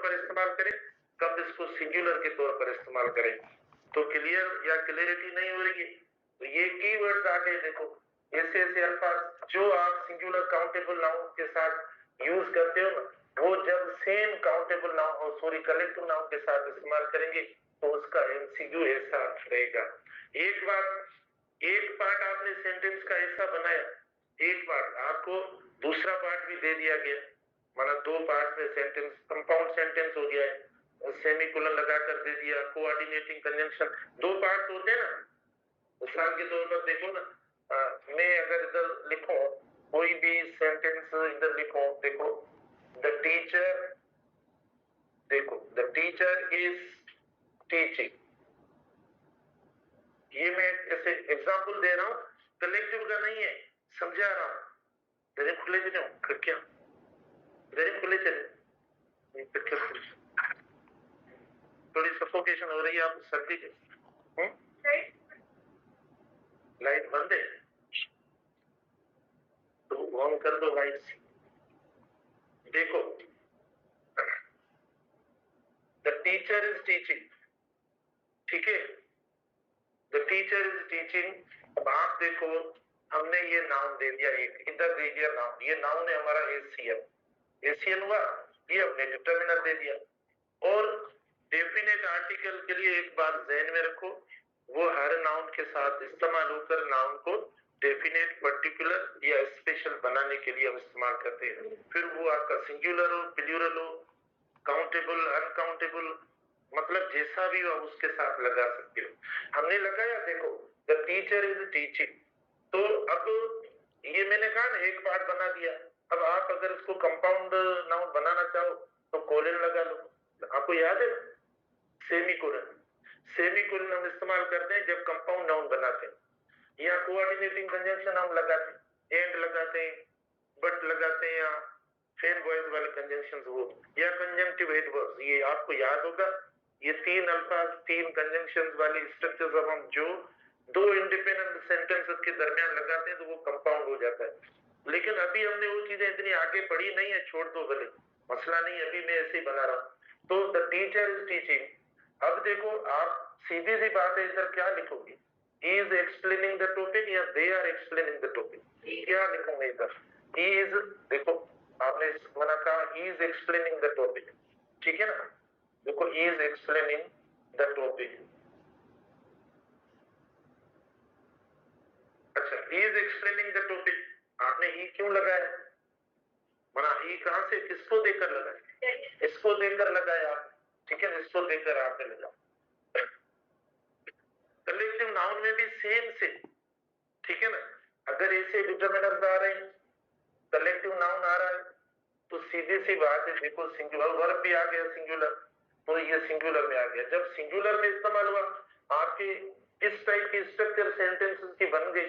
पर इस्तेमाल करें, कब इसको सिंगुलर के तौर पर इस्तेमाल करें। तो क्लियर या क्लियरिटी नहीं हो रही है, तो ये कीवर्ड्स आ गए। देखो ऐसे ऐसे अल्फाज जो आप सिंगुलर काउंटेबल नाउन के साथ यूज करते हो, वो जब सेम काउंटेबल नाउन और सॉरी कलेक्टिव नाउन के साथ इस्तेमाल करेंगे तो उसका एमसीक्यू ऐसा रहेगा। एक पार्ट आपने सेंटेंस का ऐसा बनाया, एक पार्ट आपको दूसरा पार्ट भी दे दिया गया, मतलब दो पार्ट में सेंटेंस कंपाउंड सेंटेंस हो गया है, सेमीकोलन लगाकर दे दिया, कोऑर्डिनेटिंग कंजंक्शन, दो पार्ट होते हैं ना। मिसाल के तौर पर देखो ना, मैं अगर इधर लिखूं कोई भी सेंटेंस इधर लिखूं, देखो द टीचर, देखो द टीचर इज टीचिंग, ये मैं ऐसे एग्जांपल दे रहा हूं, कलेक्टिव का नहीं है, समझा रहा हूं। जरा खुले चले क्या, जरा खुले चले, थोड़ी सफोकेशन हो रही है, आप सर्दी के लाइट बंद है तो ऑन कर दो लाइट। देखो द टीचर इज टीचिंग, ठीक है, द टीचर इज टीचिंग। अब आप देखो हमने ये नाउन दे दिया, एक इधर दे दिया नाउन, ये नाउन है हमारा एशियन, एशियन हुआ, ये हमने डिटर्मिनर दे दिया। और डेफिनेट आर्टिकल के लिए एक बात ध्यान में रखो, वो हर नाउन के साथ इस्तेमाल होकर नाउन को डेफिनेट, पर्टिकुलर या स्पेशल बनाने के लिए हम इस्तेमाल करते हैं। फिर वो आपका सिंगुलर हो, प्लूरल हो, काउंटेबल, अनकाउंटेबल, मतलब जैसा भी हो उसके साथ लगा सकते हो। हमने लगाया, देखो द टीचर इज टीचिंग, तो अब ये मैंने कहा ना एक पार्ट बना दिया। अब आप अगर इसको कंपाउंड नाउन बनाना चाहो तो कोलन लगा लो, आपको याद है सेमीकोलन, सेमीकोलन हम इस्तेमाल करते हैं जब कंपाउंड नाउन बनाते हैं, या कोऑर्डिनेटिंग कंजंक्शन हम लगाते हैं, एंड लगाते हैं, बट लगाते हैं, या फेन वॉइस वाले कंजंक्शंस हो, या कंजंक्टिव एडवर्ब्स, ये आपको याद होगा। ये तीन अल्फाज, तीन कंजंक्शंस वाली स्ट्रक्चर्स अब हम जो दो इंडिपेंडेंट सेंटेंसेस के दरमियान लगाते हैं तो वो कंपाउंड हो जाता है। लेकिन अभी हमने वो चीजें इतनी आगे पढ़ी नहीं है, छोड़ दो भले, मसला नहीं, अभी मैं ऐसे ही बना रहा हूं। तो द टीचर इज टीचिंग, अब देखो आप सीधी सी बात है, इधर क्या लिखोगे, he is explaining the topic या they are explaining the topic, क्या लिखोगे इधर, he is, देखो आपने मना कहा he is explaining the topic, ठीक है ना, देखो he is explaining the topic, अच्छा he is explaining the topic, आपने he क्यों लगाया, मना he कहां से, किसको देकर लगाया, इसको देकर लगाया, ठीक है, इसको देकर आपने लगाया। कलेक्टिव नाउन में भी सेम से, ठीक है ना, अगर ऐसे डिटरमिनर्स आ रहे हैं, कलेक्टिव नाउन आ रहा है, तो सीधी सी बात है, देखो सिंगुलर वर्ब भी आ गया सिंगुलर, तो ये सिंगुलर में आ गया। जब सिंगुलर में इस्तेमाल हुआ, आपके इस टाइप की स्ट्रक्चर सेंटेंसेस की बन गई,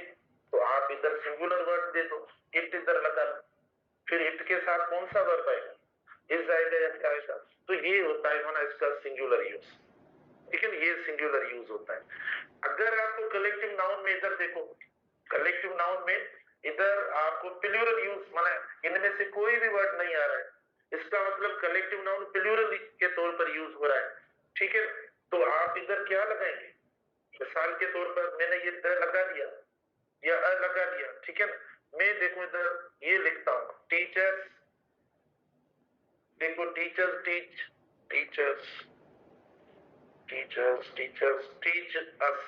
तो आप इधर सिंगुलर वर्ड दे दो, इट इधर लगा लो, फिर इट के साथ कौन सा वर्ब आएगा, इज आएगा या क्या आएगा, तो ये होता है ना इसका सिंगुलर यूज, ठीक है, ये सिंगुलर यूज होता है। अगर आपको कलेक्टिव नाउन में इधर देखो, कलेक्टिव नाउन में इधर आपको प्लूरल यूज, माने इनमें से कोई भी वर्ड नहीं आ रहा है, इसका मतलब कलेक्टिव नाउन प्लूरल के तौर पर यूज हो रहा है, ठीक है। तो आप इधर क्या लगाएंगे, मिसाल के तौर पर मैंने ये द लगा दिया या अ लगा दिया, ठीक है ना, मैं देखो इधर ये लिखता हूं टीचर्स, देखो teachers teach, teachers teachers teachers teach us,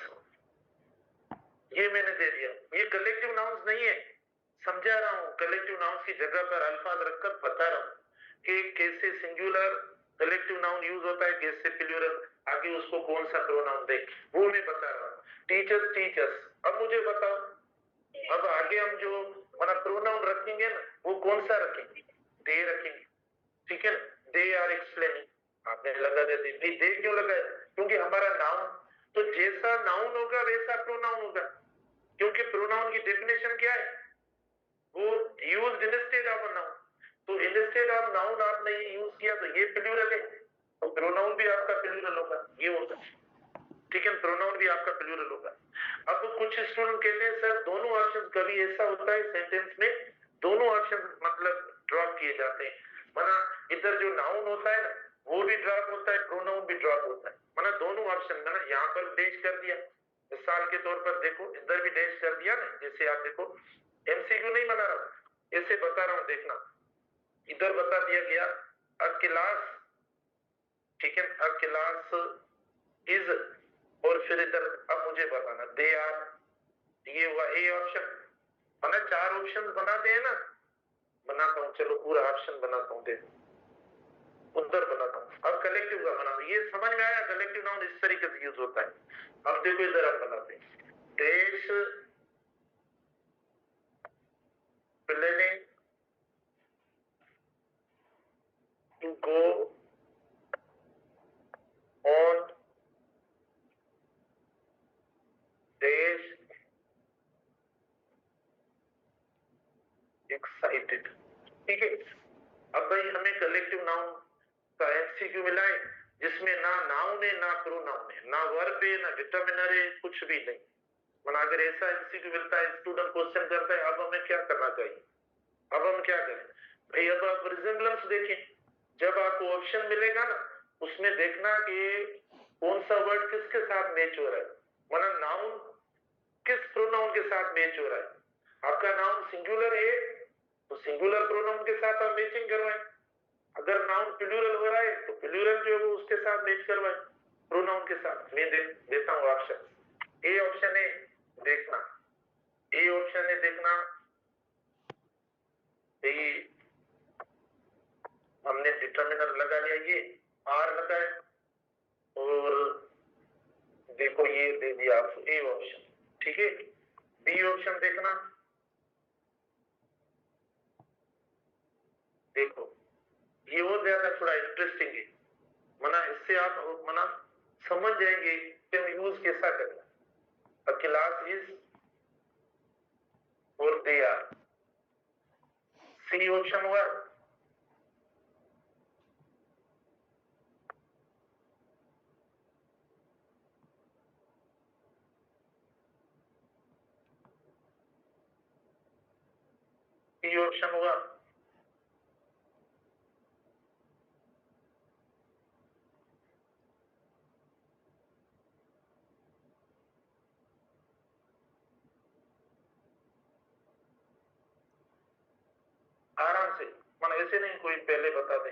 ये मैंने दे दिया, ये कलेक्टिव नाउन्स नहीं है, समझा रहा हूं, कलेक्टिव नाउन्स की जगह पर अल्फाज रखकर बता रहा हूं कि कैसे सिंगुलर कलेक्टिव नाउन यूज होता है, कैसे प्लूरल, आगे उसको कौन सा प्रोनाउन दे, वो मैं बता रहा हूं। टीचर्स टीचर्स, अब मुझे बताओ, अब आगे हम जो मतलब प्रोनाउन रखेंगे ना, वो कौन सा रखेंगे, दे रखेंगे, ठीक है, दे आर एक्सप्लेनिंग, आपने लगा दे क्यों लगाया, क्योंकि हमारा नाउन, तो जैसा नाउन होगा वैसा प्रोनाउन होगा, क्योंकि प्रोनाउन की डेफिनेशन क्या है, वो used instead of a noun, तो इंस्टेड ऑफ नाउन आपने ये यूज किया तो ये प्लूरल है, तो प्रोनाउन भी आपका प्लूरल होगा, ये होगा, ठीक है, प्रोनाउन भी आपका प्लूरल होगा। अब कुछ स्टूडेंट कहते हैं सर दोनों ऑप्शन, कभी ऐसा होता है सेंटेंस में दोनों ऑप्शन मतलब ड्रॉप किए जाते हैं, माना इधर जो नाउन होता है ना, वो भी ड्रॉप होता है, प्रोनाउन भी ड्रॉप होता है। मतलब दोनों ऑप्शन में ना, यहाँ पर डैश कर दिया, मिसाल के तौर पर देखो इधर भी डैश कर दिया ना, जैसे आप देखो एमसीक्यू नहीं बना रहा हूं, ऐसे बता रहा हूं, देखना इधर बता दिया गया अ क्लास, ठीक है, अ क्लास इज, और फिर इधर अब मुझे बताना दे आर, ये हुआ ए ऑप्शन। मैंने 4 ऑप्शन बना दिए ना, बनाता हूँ, चलो पूरा ऑप्शन बनाता हूँ, देखो उधर बनाता हूँ। अब कलेक्टिव का बना, ये समझ में आया कलेक्टिव नाउन इस तरीके से यूज होता है। अब देखो इधर आप बनाते हैं, देश planning to go on days excited, ठीक है। अब भाई हमें कलेक्टिव नाउन का एमसीक्यू मिला है जिसमें ना नाउन है ना प्रोनाउन है, ना वर्ब है ना डिटरमिनर है, कुछ भी नहीं। मतलब अगर ऐसा एमसीक्यू मिलता है, स्टूडेंट क्वेश्चन करता है, अब हमें क्या करना चाहिए, अब हम क्या करें भाई, अब आप रिजेम्बलेंस देखें। जब आपको ऑप्शन मिलेगा ना, उसमें देखना कि कौन सा वर्ड किसके साथ मैच हो रहा है, मतलब नाउन किस प्रोनाउन के साथ मैच हो रहा है। आपका नाउन सिंगुलर है तो सिंगुलर प्रोनाउन के साथ आप मैचिंग करवाएं, अगर नाउन प्लूरल हो रहा है तो प्लूरल जो है वो उसके साथ मैच करवाएं, प्रोनाउन के साथ। मैं देता हूँ ऑप्शन। ए ऑप्शन है, देखना ए ऑप्शन है, देखना ये हमने डिटरमिनर लगा लिया, ये आर लगा है, और देखो ये दे दिया आपको ए ऑप्शन, ठीक है। बी ऑप्शन देखना, देखो ये और ज्यादा थोड़ा इंटरेस्टिंग है, मना इससे आप मना समझ जाएंगे कि हम यूज कैसा करना। अ क्लास इज और दे आर, सी ऑप्शन हुआ। सी ऑप्शन हुआ, आराम से, मन ऐसे नहीं कोई पहले बता दे,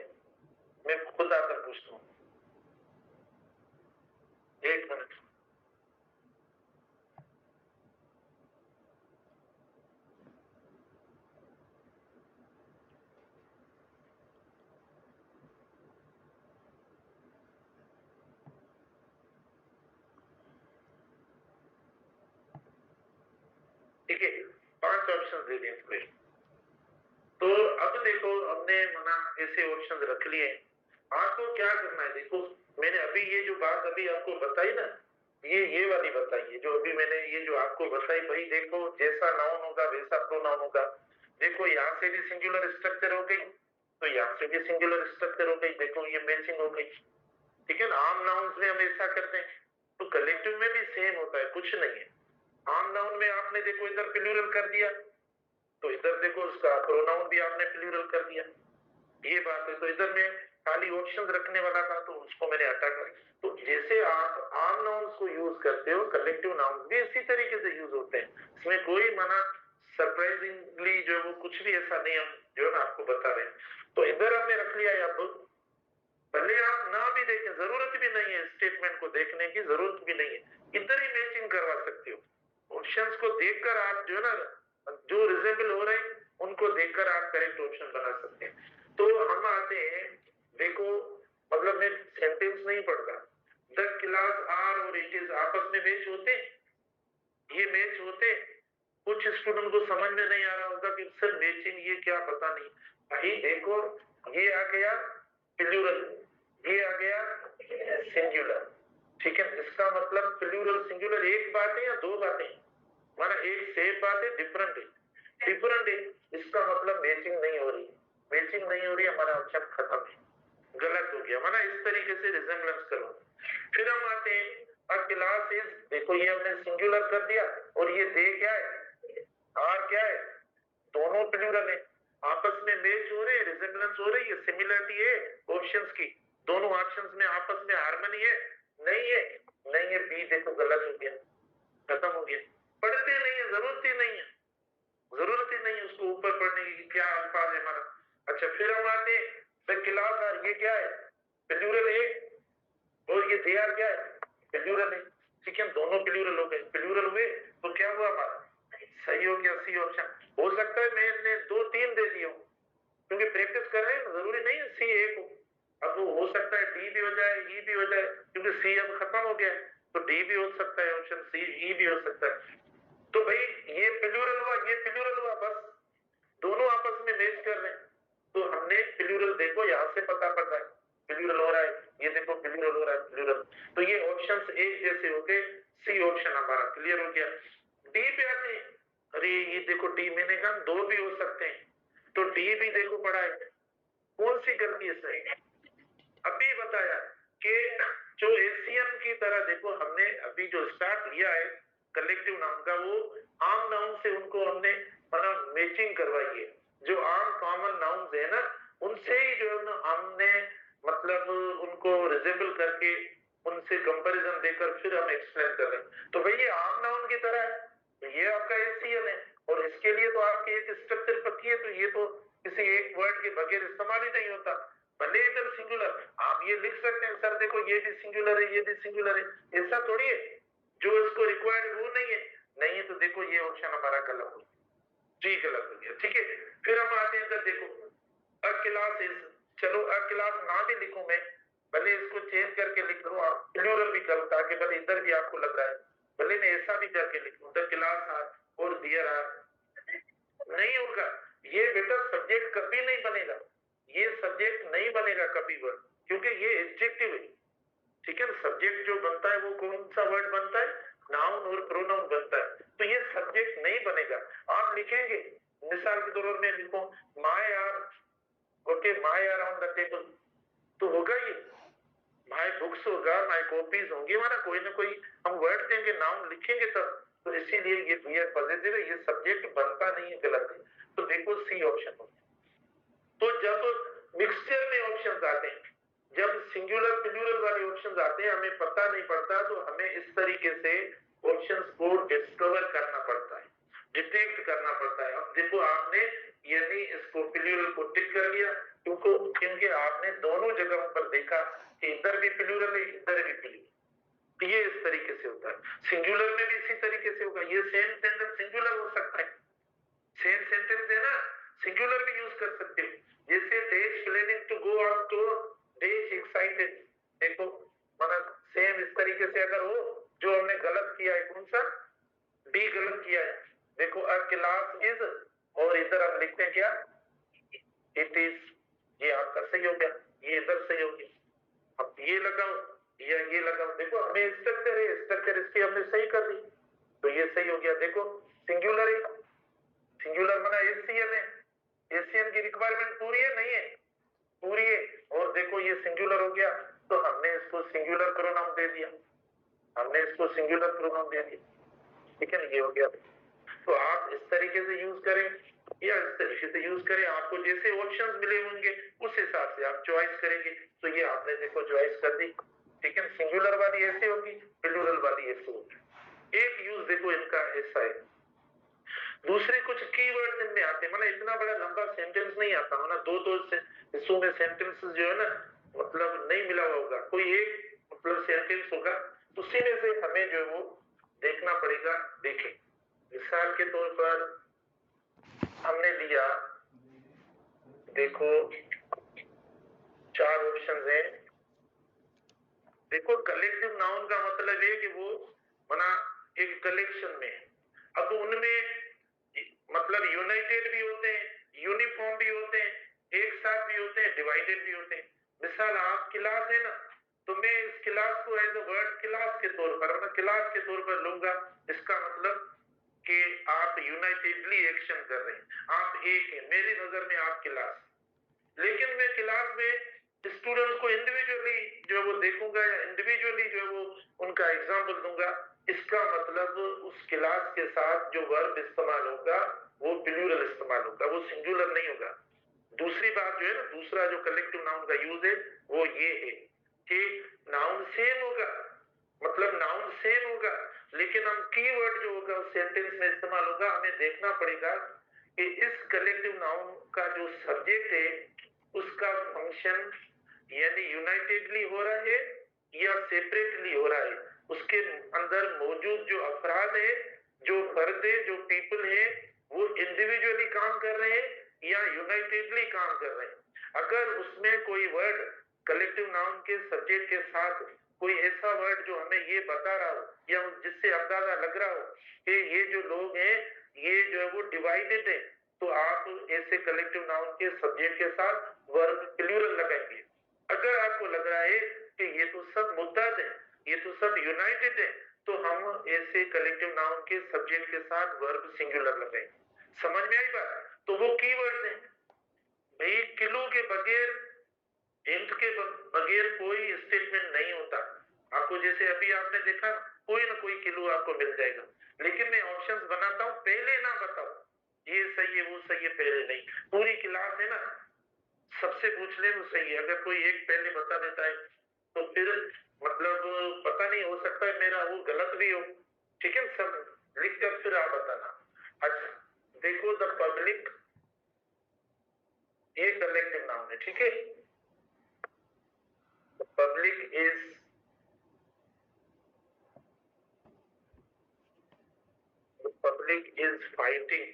मैं खुद आकर पूछता हूँ, 1 मिनट। ठीक है, 5 ऑप्शन दे दिए इसमें। तो अब देखो हमने मना ऐसे ऑप्शन रख लिए, आपको क्या करना है, देखो मैंने अभी ये जो बात अभी आपको बताई ना, ये वाली बताई है जो अभी मैंने ये जो आपको बताई, भाई देखो जैसा नाउन होगा वैसा प्रोनाउन होगा। देखो यहाँ से भी सिंगुलर स्ट्रक्चर हो गई, तो यहाँ से भी सिंगुलर स्ट्रक्चर हो गई, देखो ये मैचिंग हो गई, ठीक है ना। आम नाउन्स में हम ऐसा करते हैं, तो कलेक्टिव में भी सेम होता है, कुछ नहीं है। आम नाउन में आपने देखो इधर प्लूरल कर दिया, तो इधर देखो उसका प्रोनाउन भी आपने प्लूरल कर दिया, ये बात है। तो इधर में खाली ऑप्शन रखने वाला था तो उसको मैंने हटा कर, तो जैसे आप आम नाउन्स को यूज करते हो, कलेक्टिव नाउन्स भी इसी तरीके से यूज होते हैं, इसमें कोई मना सरप्राइजिंगली जो वो कुछ भी ऐसा नहीं हम जो है ना आपको बता रहे हैं। तो इधर हमने रख लिया, या भले आप ना भी देखें, जरूरत भी नहीं है स्टेटमेंट को देखने की, जरूरत भी नहीं है, इधर ही मैचिंग करवा सकते हो। ऑप्शंस को देखकर आप जो है ना जो रिजेबल हो रहे हैं उनको देखकर आप करेक्ट ऑप्शन बना सकते हैं। तो हम आते हैं, देखो मतलब मैं सेंटेंस नहीं पढ़ता, द क्लास आर और इट इज आपस में मैच होते, ये मैच होते। कुछ स्टूडेंट को समझ में नहीं आ रहा होगा कि सर मैचिंग ये क्या, पता नहीं भाई। देखो ये आ गया प्लूरल, ये आ गया सिंगुलर, ठीक है। इसका मतलब प्लूरल सिंगुलर एक बात है या 2 बातें, माना एक सेम बात है डिफरेंट है, डिफरेंट है, इसका मतलब मैचिंग नहीं हो रही, मैचिंग नहीं हो रही, हमारा ऑप्शन खत्म है, गलत हो गया, माना इस तरीके से रिजेम्बलेंस करो। फिर हम आते हैं अ क्लास इज, देखो ये हमने सिंगुलर कर दिया, और ये दे क्या है, आर क्या है, दोनों प्लूरल है, आपस में मैच हो रहे, रिजेम्बलेंस हो रही है, सिमिलरिटी है ऑप्शंस की, दोनों ऑप्शंस में आपस में हार्मनी है? नहीं है, नहीं है, बी देखो गलत हो गया, खत्म हो गया। पढ़ते नहीं है, जरूरत ही नहीं है, जरूरत ही नहीं है उसको ऊपर पढ़ने की, क्या अल्फाज है हमारा। अच्छा फिर हम आते हैं क्लास आर, ये क्या है? प्लूरल है, और ये दे आर क्या है? प्लूरल है। ठीक है, दोनों प्लूरल हो गए, प्लूरल हुए तो क्या हुआ हमारा? सही हो गया सी ऑप्शन। हो सकता है मैंने 2-3 दे दिए हो, क्योंकि प्रैक्टिस कर रहे हैं, जरूरी नहीं है सी एक हो। अब वो हो सकता है डी भी हो जाए, ई भी हो जाए, क्योंकि सी अब खत्म हो गया है, तो डी भी हो सकता है ऑप्शन, सी ई भी हो सकता है। तो भाई ये प्लूरल हुआ, ये प्लूरल हुआ, बस दोनों आपस में मैच कर रहे हैं। तो हमने प्लूरल देखो यहां से पता पड़ रहा है, प्लूरल हो रहा है, ये देखो प्लूरल हो रहा है, प्लूरल। तो ये ऑप्शंस एक जैसे हो गए, सी ऑप्शन हमारा क्लियर हो गया। डी पे आते हैं, अरे ये देखो डी, मैंने कहा दो भी हो सकते हैं, तो डी भी देखो पड़ा है, कौन सी गलती है सही? अभी बताया कि जो एशियन की तरह देखो, हमने अभी जो स्टार्ट किया है कलेक्टिव नाउन का, वो आम नाउन से उनको हमने मतलब मैचिंग करवाई है। जो आम कॉमन नाउन है ना, उनसे ही जो है ना हमने मतलब उनको रिजेबल करके उनसे कंपैरिजन देकर फिर हम एक्सप्लेन कर रहे हैं। तो भाई ये आम नाउन की तरह है, तो ये आपका एशियन है, और इसके लिए तो आपकी एक स्ट्रक्चर पक्की है, तो ये तो किसी एक वर्ड के बगैर इस्तेमाल ही नहीं होता। भले इधर सिंगुलर आप ये लिख सकते हैं, सर देखो ये भी सिंगुलर है, ये भी सिंगुलर है, ऐसा थोड़ी है, जो इसको रिक्वायर्ड वो नहीं है, नहीं है तो देखो ये ऑप्शन हमारा गलत हो, जी गलत हो गया। ठीक है, फिर हम आते हैं इधर देखो, अ क्लास इज, चलो अ क्लास ना भी लिखूं मैं, भले इसको चेंज करके लिख लूं, आप प्लूरल भी करूं, ताकि भले इधर भी आपको लग रहा है, भले मैं ऐसा भी करके लिख लूं, द क्लास आर और दियर आर, नहीं होगा। ये बेटा सब्जेक्ट कभी नहीं बनेगा, ये सब्जेक्ट नहीं बनेगा कभी वर्ड, क्योंकि ये एडजेक्टिव है। ठीक है ना, सब्जेक्ट जो बनता है वो कौन सा वर्ड बनता है? नाउन और प्रोनाउन बनता है, तो ये सब्जेक्ट नहीं बनेगा। आप लिखेंगे मिसाल के तौर में लिखो my are, okay my are on the table, तो होगा ये माय बुक्स होगा, माय कॉपीज होंगी, हमारा कोई ना कोई हम वर्ड देंगे, नाउन लिखेंगे तब, तो इसीलिए ये बियर पॉजिटिव है, ये सब्जेक्ट बनता नहीं है, गलत है। तो देखो सी ऑप्शन हो। तो जब मिक्सचर में ऑप्शंस आते हैं, जब सिंगुलर प्लूरल वाले ऑप्शंस आते हैं, हमें पता नहीं पड़ता, तो हमें इस तरीके से ऑप्शंस को डिस्कवर करना पड़ता है, डिटेक्ट करना पड़ता है। अब देखो आपने यदि इसको प्लूरल को टिक कर लिया, क्योंकि आपने दोनों जगह पर देखा कि इधर भी प्लूरल है, इधर भी प्लूरल, ये इस तरीके से होता है। सिंगुलर में भी इसी तरीके से होगा, ये सेम सेंटेंस सिंगुलर हो सकता है, सेम सेंटेंस है ना, सिंगुलर भी यूज कर सकते हो। जैसे Desh planning to go on tour, Desh excited, देखो मतलब सेम इस तरीके से अगर हो, जो हमने गलत किया है कौन सा? डी गलत किया है। देखो अ क्लास इज, और इधर हम लिखते हैं क्या? इट इज, ये आपका सही हो गया, ये इधर सही हो गया। अब ये लगाओ या ये लगाओ, देखो हमें स्ट्रक्चर है, स्ट्रक्चर इसकी हमने सही कर दी, तो ये सही हो गया। देखो सिंगुलर है, सिंगुलर बना एशियन है, एशियन की रिक्वायरमेंट पूरी है नहीं है? पूरी है। और देखो ये सिंगुलर हो गया, तो हमने इसको सिंगुलर प्रोनाउन दे दिया, हमने इसको सिंगुलर प्रोनाउन दे दिया, ठीक है ना, ये हो गया। तो आप इस तरीके से यूज करें या इस तरीके से यूज करें, आपको जैसे ऑप्शंस मिले होंगे उस हिसाब से आप चॉइस करेंगे। तो ये आपने देखो चॉइस कर दी, ठीक है, सिंगुलर वाली ऐसे होगी, प्लूरल वाली ऐसे होगी। एक यूज देखो इनका ऐसा है। दूसरे कुछ कीवर्ड्स इनमें आते हैं, मतलब इतना बड़ा लंबा सेंटेंस नहीं आता है ना, दो दो हिस्सों में सेंटेंसेस जो है ना, मतलब नहीं मिला होगा, कोई एक मतलब सेंटेंस होगा, उसी में से हमें जो है वो देखना पड़ेगा। देखें मिसाल के तौर पर हमने लिया, देखो 4 ऑप्शंस हैं। देखो कलेक्टिव नाउन का मतलब है कि वो बना एक कलेक्शन में, अब उनमें मतलब यूनाइटेड भी होते हैं, यूनिफॉर्म भी होते हैं, एक साथ भी होते हैं, डिवाइडेड भी होते हैं। मिसाल आप क्लास है ना, तो मैं इस क्लास को एज अ वर्ड क्लास के तौर पर, मतलब क्लास के तौर पर लूंगा, इसका मतलब कि आप यूनाइटेडली एक्शन कर रहे हैं, आप एक है, मेरी नजर में आप क्लास। लेकिन मैं क्लास में स्टूडेंट्स को इंडिविजुअली जो है वो देखूंगा, या इंडिविजुअली जो है वो उनका एग्जाम्पल दूंगा, इसका मतलब उस क्लास के साथ जो वर्ब इस्तेमाल होगा वो प्लूरल इस्तेमाल होगा, वो सिंगुलर नहीं होगा। दूसरी बात जो है ना, दूसरा जो कलेक्टिव नाउन का यूज है वो ये है वर्ड जो होगा उस सेंटेंस में इस्तेमाल होगा, हमें देखना पड़ेगा कि इस कलेक्टिव नाउन का जो सब्जेक्ट है उसका फंक्शन यानी यूनाइटेडली हो रहा है या सेपरेटली हो रहा है, उसके अंदर मौजूद जो अफराद है, जो फर्द है, जो पीपल है, वो इंडिविजुअली काम कर रहे हैं या यूनाइटेडली काम कर रहे हैं। अगर उसमें कोई वर्ड कलेक्टिव नाउन के सब्जेक्ट के साथ कोई ऐसा वर्ड जो हमें ये बता रहा हो या जिससे अंदाजा लग रहा हो कि ये जो लोग हैं ये जो है वो डिवाइडेड है, तो आप ऐसे कलेक्टिव नाउन के सब्जेक्ट के साथ वर्ब प्लूरल लगाएंगे। अगर आपको लग रहा है कि ये तो सब मुत्तहद है, ये तो सब यूनाइटेड है, तो हम ऐसे कलेक्टिव नाउन के सब्जेक्ट के साथ वर्ब सिंगुलर लगाएंगे। समझ में आई बात? तो वो कीवर्ड्स हैं भाई। किलो के बगैर, हिंट के बगैर कोई स्टेटमेंट नहीं होता। आपको जैसे अभी आपने देखा कोई ना कोई किलो आपको मिल जाएगा, लेकिन मैं ऑप्शंस बनाता हूँ, पहले ना बताओ ये सही है वो सही है, पहले नहीं। पूरी क्लास है ना, सबसे पूछ ले तो सही है। अगर कोई एक पहले बता देता है तो फिर मतलब पता नहीं, हो सकता है मेरा वो गलत भी हो। ठीक है, सब लिख कर फिर आप बताना। अच्छा देखो, द पब्लिक ये कलेक्टिव नाउन है, ठीक है। Public is public is fighting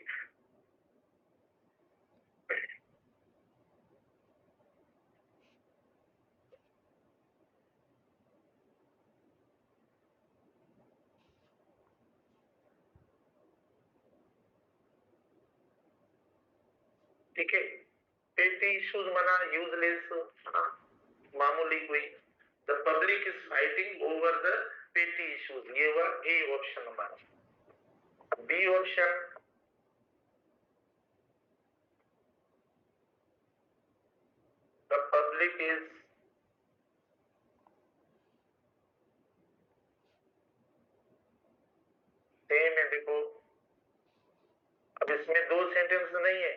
ठीक है। पेटी इश्यूज मना यूजलेस मामूली कोई। The public is fighting over the petty issues, ये हुआ ए ऑप्शन हमारा। B option, the public is same है। देखो अब इसमें दो सेंटेंस नहीं है,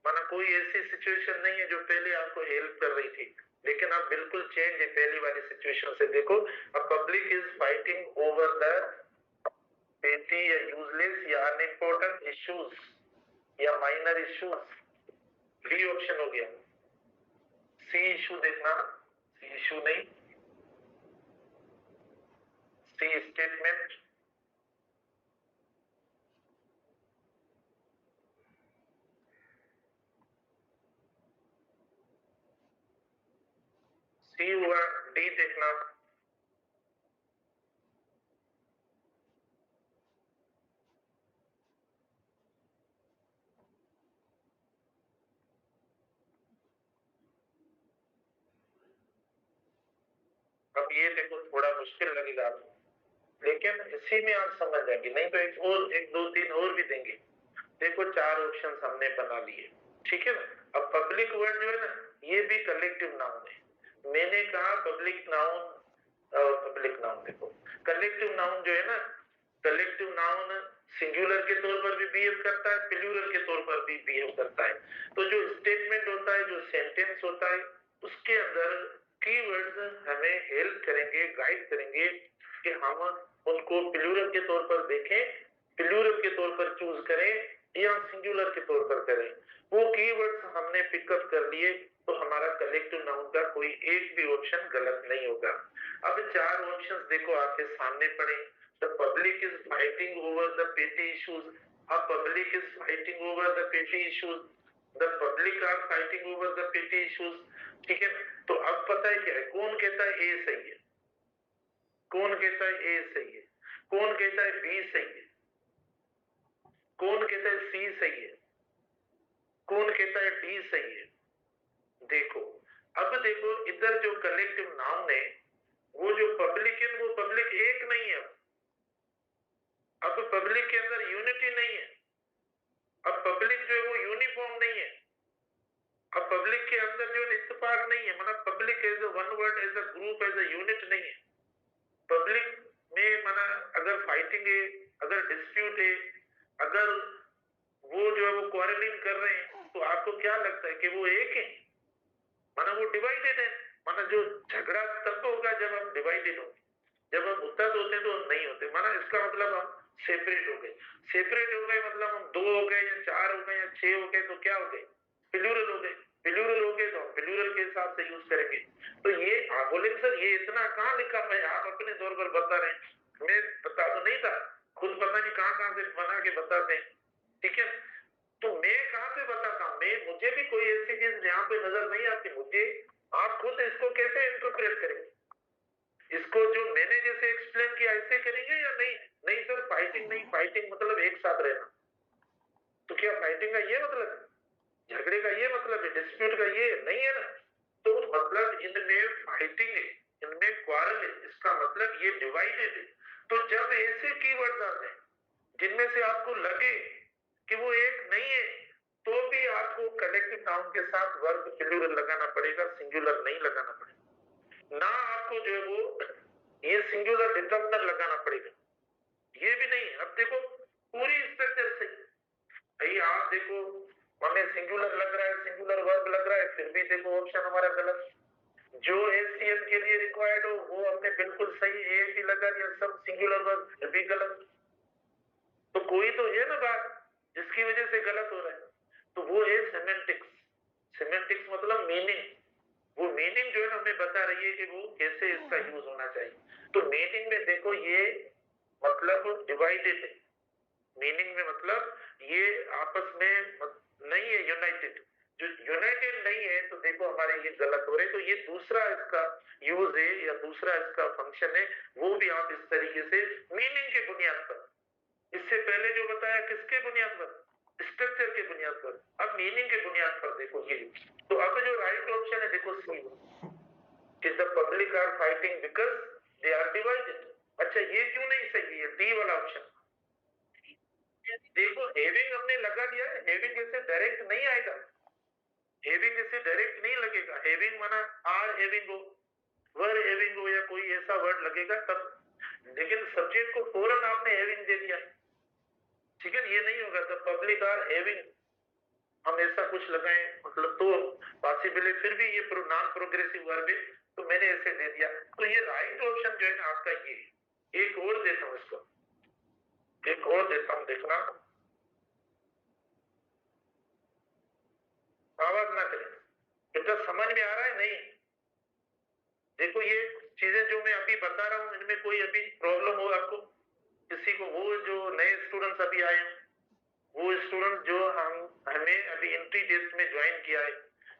माना कोई ऐसी सिचुएशन नहीं है जो पहले आपको हेल्प कर रही थी, लेकिन अब बिल्कुल चेंज है पहली वाली सिचुएशन से। देखो अब public is fighting over the पेटी या यूजलेस या अनइम्पोर्टेंट इश्यूज या माइनर इश्यूज, बी ऑप्शन हो गया। सी इशू देखना, सी इशू नहीं, सी स्टेटमेंट, सी हुआ। डी देखना, अब ये देखो थोड़ा मुश्किल लगेगा आपको, लेकिन इसी में आप समझ जाएंगे, नहीं तो एक और एक दो तीन और भी देंगे। देखो चार ऑप्शन हमने बना लिए, ठीक है ना। अब पब्लिक वर्ड जो है ना ये भी कलेक्टिव नाउन है। मैंने कहा पब्लिक नाउन, पब्लिक नाउन देखो कलेक्टिव नाउन जो है ना, कलेक्टिव नाउन सिंगुलर के तौर पर भी बिहेव करता है, प्लूरल के तौर पर भी बिहेव करता है। तो जो स्टेटमेंट होता है, जो सेंटेंस होता है, उसके अंदर कीवर्ड्स हमें हेल्प करेंगे, गाइड करेंगे कि हम उनको प्लूरल के तौर पर देखें, प्लूरल के तौर पर चूज करें या सिंगुलर के तौर पर करें। वो कीवर्ड्स हमने पिकअप कर लिए तो हमारा कलेक्टिव नाउन का कोई एक भी ऑप्शन गलत नहीं होगा। अब चार ऑप्शंस देखो आपके सामने पड़े। The public is fighting over the petty issues, अब public is fighting over the petty issues, the public are fighting over the petty issues, ठीक है। तो अब पता है क्या है, कौन कहता है ए सही है, कौन कहता है ए सही है, कौन कहता है बी सही है, कौन कहता है सी सही है, कौन कहता है डी सही है। देखो अब देखो इधर जो कलेक्टिव नाउन है, वो जो पब्लिक है वो पब्लिक एक नहीं है। अब पब्लिक के अंदर यूनिटी नहीं है। अब पब्लिक जो है वो यूनिफॉर्म नहीं है। अब पब्लिक के अंदर जो इत्तेफाक नहीं है, मतलब public as a one word, as a group, as a unit नहीं है। पब्लिक में माना अगर फाइटिंग है, अगर डिस्प्यूट है, अगर वो जो है वो क्वारंटाइन कर रहे हैं, तो आपको क्या लगता है कि वो एक है? माना वो डिवाइडेड है। माना जो झगड़ा तब होगा जब हम डिवाइडेड होंगे, जब हम मुत्तहद होते हैं तो हम नहीं होते। माना इसका मतलब हम सेपरेट हो गए। सेपरेट हो गए मतलब हम 2 हो गए या 4 हो गए या 6 हो गए तो क्या हो गए? प्लूरल हो गए। प्लूरल हो गए तो हम प्लूरल के हिसाब से यूज करेंगे। तो ये आप बोलेंगे सर ये इतना कहाँ लिखा है, आप अपने तौर पर बता रहे हैं, मैं बता तो नहीं था, खुद पता नहीं कहाँ से बना के बताते हैं, ठीक है। तो मैं कहाँ से बताता हूँ, मैं मुझे भी कोई ऐसी चीज यहाँ पे नजर नहीं आती मुझे। आप खुद इसको कैसे इंटरप्रेट करेंगे? इसको जो मैंने जैसे एक्सप्लेन किया ऐसे करेंगे या नहीं? नहीं सर फाइटिंग नहीं, फाइटिंग मतलब एक साथ रहना। तो क्या फाइटिंग का ये मतलब, झगड़े का ये मतलब है, डिस्प्यूट का ये नहीं है ना। तो मतलब इनमें फाइटिंग है, इनमें क्वारल है, इसका मतलब ये डिवाइडेड है। तो जब ऐसे कीवर्ड्स आते हैं जिनमें से आपको लगे कि वो एक नहीं है, तो भी आपको कलेक्टिव नाउन के साथ वर्ब प्लूरल लगाना पड़ेगा, सिंगुलर नहीं लगाना पड़ेगा ना। आपको जो है वो ये सिंगुलर डिटर्मिनर लगाना पड़ेगा, ये भी नहीं। अब देखो पूरी स्ट्रक्चर से भाई आप देखो, हमें सिंगुलर लग रहा है, सिंगुलर वर्ब लग रहा है, फिर भी देखो ऑप्शन हमारा गलत। जो एससीएम के लिए रिक्वायर्ड हो वो हमने बिल्कुल सही एएनटी लगा दिया, सब सिंगुलर वर्ब फिर भी गलत। तो कोई तो है ना बात जिसकी वजह से गलत हो रहा है, तो वो है सेमेंटिक्स। सेमेंटिक्स मतलब मीनिंग। वो मीनिंग जो है ना हमें बता रही है कि वो कैसे इसका यूज होना चाहिए। तो मीनिंग में देखो ये मतलब डिवाइडेड है, मीनिंग में मतलब ये आपस में नहीं है यूनाइटेड। जो यूनाइटेड नहीं है तो देखो हमारे ये गलत हो रहे। तो ये दूसरा इसका यूज है या दूसरा इसका फंक्शन है, वो भी आप इस तरीके से मीनिंग के बुनियाद पर, इससे पहले जो बताया किसके बुनियाद पर, स्ट्रक्चर के बुनियाद पर, अब मीनिंग के बुनियाद पर देखो ये। तो अब जो राइट ऑप्शन है देखो सी, कि the public are fighting because they are divided. अच्छा ये क्यों नहीं सही है डी वाला ऑप्शन? देखो हेविंग हमने लगा दिया है, हेविंग इससे डायरेक्ट नहीं आएगा, हेविंग इससे डायरेक्ट नहीं लगेगा। हेविंग माना आर हेविंग हो, वर हेविंग हो या कोई ऐसा वर्ड लगेगा तब, लेकिन सब्जेक्ट को फौरन आपने हेविंग दे दिया, ठीक है, ये नहीं होगा। तो पब्लिक आर हेविंग हम ऐसा कुछ लगाएं मतलब तो पॉसिबली फिर भी ये नॉन प्रोग्रेसिव वर्ब है, तो मैंने ऐसे दे दिया। तो ये राइट ऑप्शन जो है ना आपका ये। एक और देता हूं इसको, एक और देता हूं, देखना आवाज ना करें, बेटा समझ में आ रहा है नहीं? देखो ये चीजें जो मैं अभी बता रहा हूँ इनमें कोई अभी प्रॉब्लम हो आपको किसी को? वो जो नए स्टूडेंट्स अभी आए हैं, वो स्टूडेंट जो हमें अभी एंट्री टेस्ट में ज्वाइन किया है,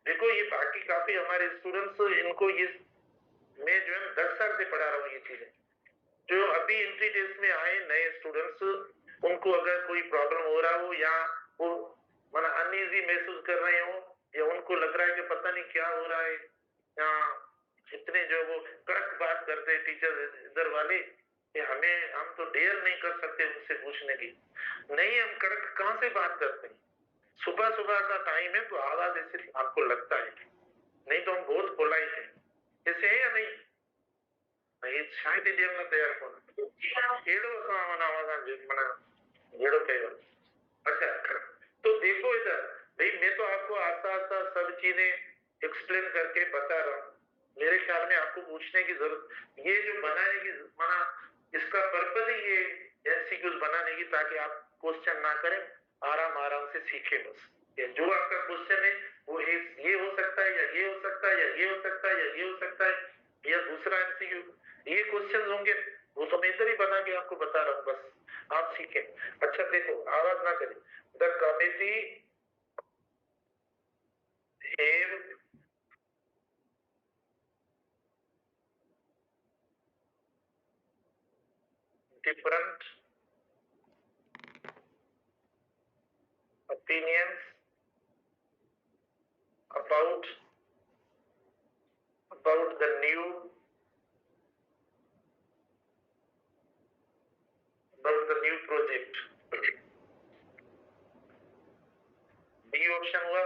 देखो ये बाकी काफी हमारे स्टूडेंट्स इनको ये मैं जो है 10 साल से पढ़ा रहा हूँ ये चीजें। जो अभी एंट्री टेस्ट में आए नए स्टूडेंट्स, उनको अगर कोई प्रॉब्लम हो रहा हो या वो माना अनईजी महसूस कर रहे हो, या उनको लग रहा है कि पता नहीं क्या हो रहा है, या इतने जो वो कड़क बात करते हैं टीचर इधर वाले कि हम तो डेयर नहीं कर सकते उनसे पूछने की। नहीं, हम कड़क कहाँ से बात करते हैं? सुबह सुबह का टाइम है तो आवाज ऐसे आपको लगता है, नहीं तो हम बहुत पोलाइट है, ऐसे है या नहीं? शायद ಇದೆಯಲ್ಲ ತಯಾರಿಕೊಂಡು ಹೇಳುವ सामान मना हेड़ो कई। अच्छा तो देखो इधर भाई, मैं तो आपको आस्ता आस्ता सब चीजें एक्सप्लेन करके बता रहा हूँ। मेरे ख्याल में आपको पूछने की जरूरत, ये जो बनाने की माना इसका पर्पज ही ये एमसीक्यूज बनाने की, ताकि आप क्वेश्चन ना करें, आराम आराम से सीखे बस। ये जो आपका क्वेश्चन है वो ये हो सकता है या ये हो सकता है या ये हो सकता है या ये हो सकता है, या दूसरा एमसीक्यू ये क्वेश्चन होंगे, वो तो मैं इधर ही बना के आपको बता रहा हूँ, बस आप सीखें। अच्छा देखो आवाज ना करें। The committee have different opinions about the new project। B option हुआ।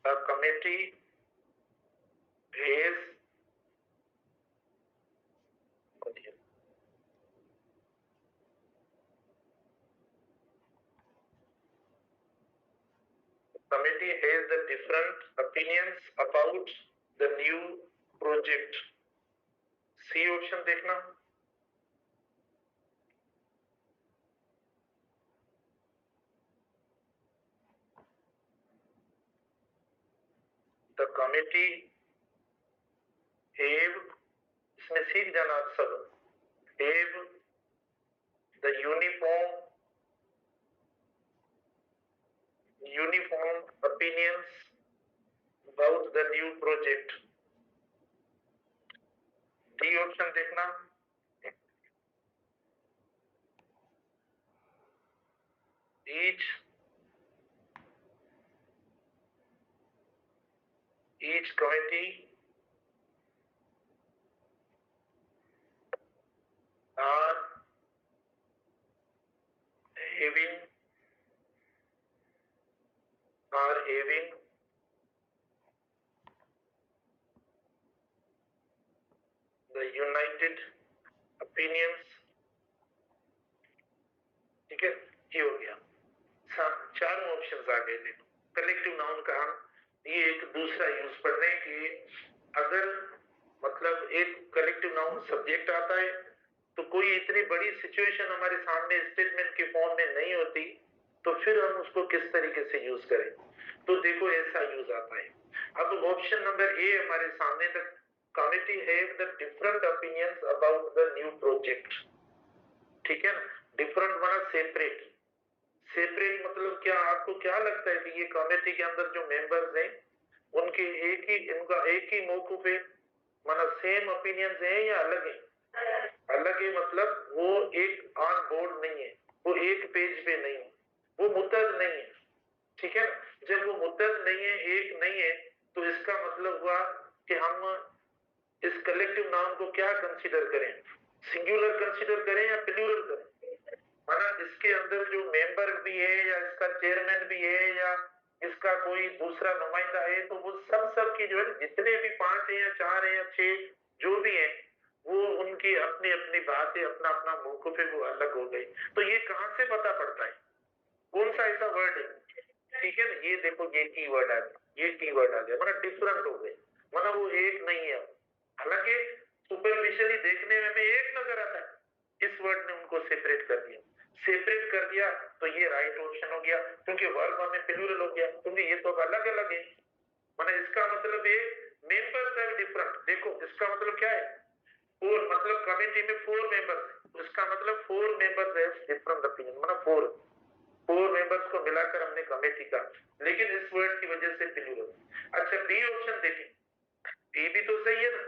A committee has the different opinions about the new project, C option देखना। द कमिटी हैव, इसमें सीख जाना आप सब, have the uniform opinions about the new project, D option देखना। each committee are having the united opinions, ठीक है, ये हो गया। चारों ऑप्शंस आ गए। देखो कलेक्टिव नाउन का हम ये एक दूसरा यूज पढ़ रहे हैं कि अगर मतलब एक कलेक्टिव नाउन सब्जेक्ट आता है तो कोई इतनी बड़ी सिचुएशन हमारे सामने स्टेटमेंट के फॉर्म में नहीं होती, तो फिर हम उसको किस तरीके से यूज करें। तो देखो ऐसा यूज आता है। अब ऑप्शन नंबर ए हमारे सामने, the committee have the different opinions about the new project, ठीक है ना। डिफरेंट माना सेपरेट, सेपरेट मतलब क्या, आपको क्या लगता है कि ये कमेटी के अंदर जो मेंबर्स हैं उनके इनका एक ही मौकूफ है, माना सेम ओपिनियंस है या अलग है? अलग है, मतलब वो एक ऑन बोर्ड नहीं है, वो एक पेज पे नहीं है, वो मुत्तहद नहीं है, ठीक है ना। जब वो मुत्तहद नहीं है, एक नहीं है, तो इसका मतलब हुआ कि हम इस कलेक्टिव नाउन को क्या कंसीडर करें, सिंगुलर कंसीडर करें या प्लूरल करें। माना इसके अंदर जो मेंबर भी है या इसका चेयरमैन भी है या इसका कोई दूसरा नुमाइंदा है, तो वो सब की जो है जितने भी 5 है या 4 है या 6 जो भी है, वो उनकी अपनी अपनी बात है, अपना अपना मौकूफ है, वो अलग हो गई। तो ये कहां से पता पड़ता है, कौन सा ऐसा वर्ड है, ठीक है ना। ये देखो ये की वर्ड आ गया, ये की वर्ड आ गया, मतलब डिफरेंट हो गए, मतलब वो एक नहीं है। हालांकि सुपरफिशियली देखने में एक नजर आता है, इस वर्ड ने उनको सेपरेट कर दिया। सेपरेट कर दिया तो ये राइट ऑप्शन हो गया, क्योंकि वर्ब में प्लूरल हो गया, क्योंकि ये तो अलग अलग है। माने इसका मतलब है मेंबर्स आर डिफरेंट। देखो इसका मतलब क्या है, 4, मतलब कमेटी में 4 मेंबर्स, इसका मतलब 4 मेंबर्स है डिफरेंट ओपिनियन, मतलब 4 मेंबर्स को मिलाकर हमने कमेटी का, लेकिन इस वर्ड की वजह से प्लूरल। अच्छा बी ऑप्शन देखिए, बी भी तो सही है ना।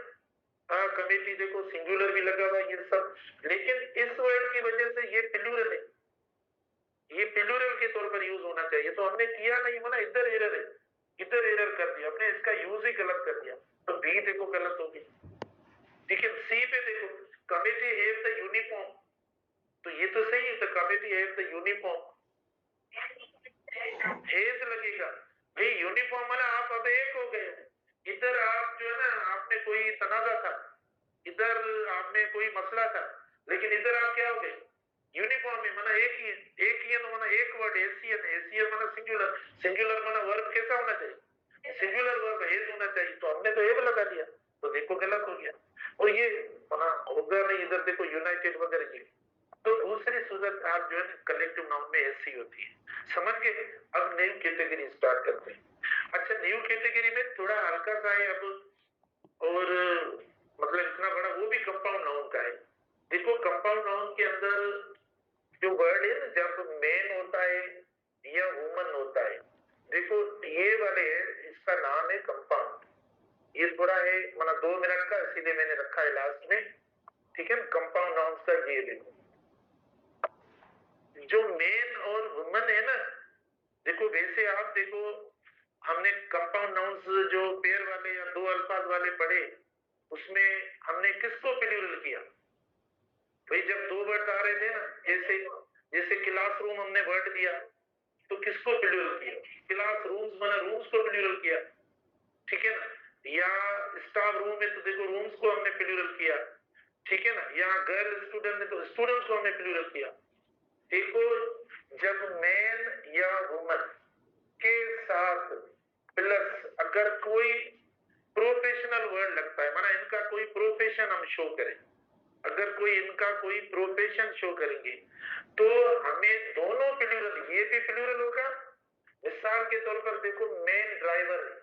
हाँ कमेटी देखो सिंगुलर भी लगा हुआ ये सब, लेकिन इस वर्ड की वजह से ये प्लूरल है, ये प्लूरल के तौर पर यूज होना चाहिए, तो हमने किया नहीं, माना इधर एरर है, इधर एरर कर दिया हमने, इसका यूज ही गलत कर दिया, तो बी देखो गलत हो गई। ठीक है, सी पे देखो कमेटी हैव द यूनिफॉर्म, तो ये तो सही है, तो committee have the uniform, has लगेगा भाई, यूनिफॉर्म वाला आप अब एक हो गए। इधर आप जो है ना, आपने कोई तनाजा था, इधर आपने कोई मसला था, लेकिन इधर आप क्या हो गए, यूनिफॉर्म है, माना एक ही है, एक ही है, तो माना एक वर्ड एशियन, एशियन माना सिंगुलर, सिंगुलर माना वर्ब कैसा होना चाहिए, सिंगुलर वर्ब हेज होना चाहिए, तो हमने तो हेज लगा दिया, तो देखो गलत हो गया। और ये माना होगा नहीं, इधर देखो यूनाइटेड वगैरह ये, तो दूसरी सूरत आप जो है कलेक्टिव नाउन में ऐसी होती है, समझ के। अब न्यू कैटेगरी स्टार्ट करते हैं। अच्छा न्यू कैटेगरी में थोड़ा हल्का सा है अब, और मतलब इतना बड़ा वो भी कंपाउंड नाउन का है। देखो कंपाउंड नाउन के अंदर जो वर्ड है ना, जब मैन होता है या वुमन होता है, देखो ये वाले इसका नाम है कंपाउंड, ये थोड़ा है मतलब 2 मिनट का, इसीलिए मैंने रखा है लास्ट में, ठीक है। कंपाउंड नाउन का ये देखो, जो मेन और वुमन है ना, देखो वैसे आप देखो हमने कंपाउंड नाउन्स जो पेयर वाले या 2 अल्फाज वाले पढ़े, उसमें हमने किसको प्लूरल किया भाई, जब 2 वर्ड आ रहे थे ना, जैसे जैसे क्लासरूम हमने वर्ड दिया, तो किसको प्लूरल किया, क्लास रूम्स माना रूम्स को प्लूरल किया, ठीक है ना। या स्टाफ रूम में तो देखो रूम्स को हमने प्लूरल किया, ठीक है ना। यहाँ गर्ल स्टूडेंट में तो स्टूडेंट्स को हमने प्लूरल किया। देखो जब मैन या वुमन के साथ प्लस अगर कोई प्रोफेशनल वर्ड लगता है, माना इनका कोई प्रोफेशन हम शो करें, अगर कोई इनका कोई प्रोफेशन शो करेंगे तो हमें दोनों प्लूरल, ये भी प्लूरल होगा। मिसाल के तौर पर देखो मैन ड्राइवर है,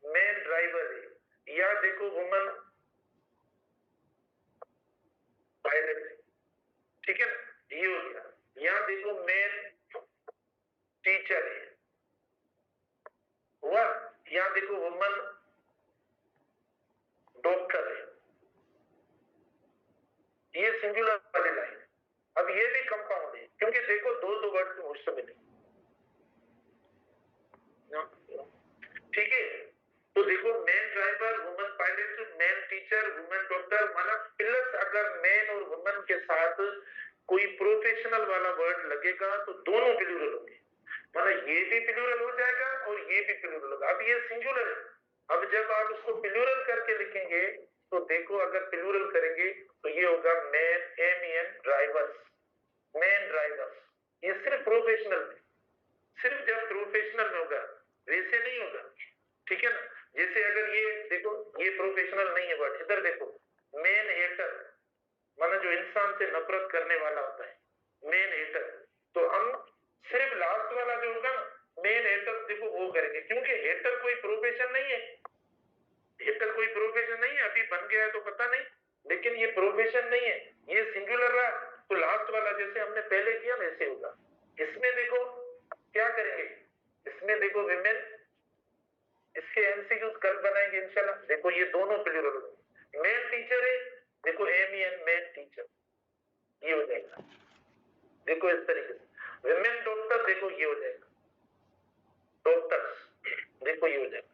मैन ड्राइवर है, या देखो वुमन पायलट है, ठीक है ना, ये हो गया। यहाँ देखो मैन टीचर है, हुआ। यहाँ देखो वुमन डॉक्टर है, ये सिंगुलर वाली लाइन है। अब ये भी कंपाउंड है, क्योंकि देखो दो दो वर्ड की मुश्किल नहीं, ठीक है। तो देखो man driver, woman pilot, man teacher, woman doctor, माना प्लस अगर मैन और वुमन के साथ कोई प्रोफेशनल वाला वर्ड लगेगा तो दोनों प्लूरल होंगे, माना ये भी प्लूरल हो जाएगा और ये भी प्लूरल होगा। अब ये सिंगुलर है, अब जब आप उसको प्लूरल करके लिखेंगे तो देखो अगर प्लूरल करेंगे तो ये होगा मैन, एम ड्राइवर्स, मैन ड्राइवर्स। ये सिर्फ प्रोफेशनल में, सिर्फ जब प्रोफेशनल में होगा, वैसे नहीं होगा, ठीक है ना। जैसे अगर ये देखो ये प्रोफेशनल नहीं है वर्ड, इधर देखो मैन हेटर, माना जो इंसान से नफरत करने वाला होता है, मैन हेटर, तो हम सिर्फ लास्ट वाला जो होगा ना मैन हेटर, देखो वो करेंगे, क्योंकि हेटर कोई प्रोफेशन नहीं है, हेटर कोई प्रोफेशन नहीं है, अभी बन गया है तो पता नहीं, लेकिन ये प्रोफेशन नहीं है, ये सिंगुलर रहा तो लास्ट वाला जैसे हमने पहले किया ना ऐसे होगा। इसमें देखो क्या करेंगे, इसमें देखो विमेन, इसके एमसीक्यूज कल बनाएंगे इंशाल्लाह। देखो ये दोनों प्लूरल, मेन टीचर है, देखो एम मेन टीचर, ये हो जाएगा, देखो इस तरीके से। विमेन डॉक्टर, देखो ये हो जाएगा डॉक्टर्स, देखो ये हो जाएगा।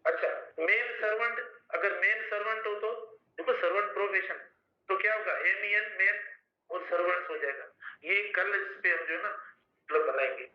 अच्छा मेन सर्वेंट, अगर मेन सर्वेंट हो तो देखो सर्वेंट प्रोफेशन, तो क्या होगा एम मेन और सर्वेंट्स हो जाएगा। ये कल इस पे हम जो है ना मतलब बनाएंगे।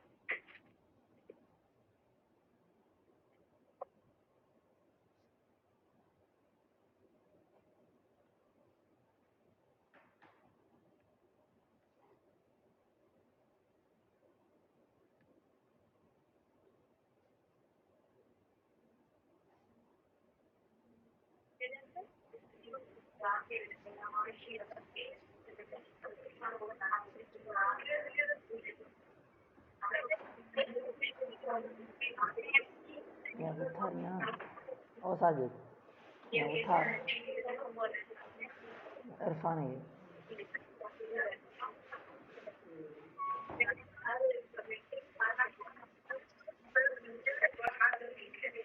Ya utar na. O Sajid, ya utar. Irfan है।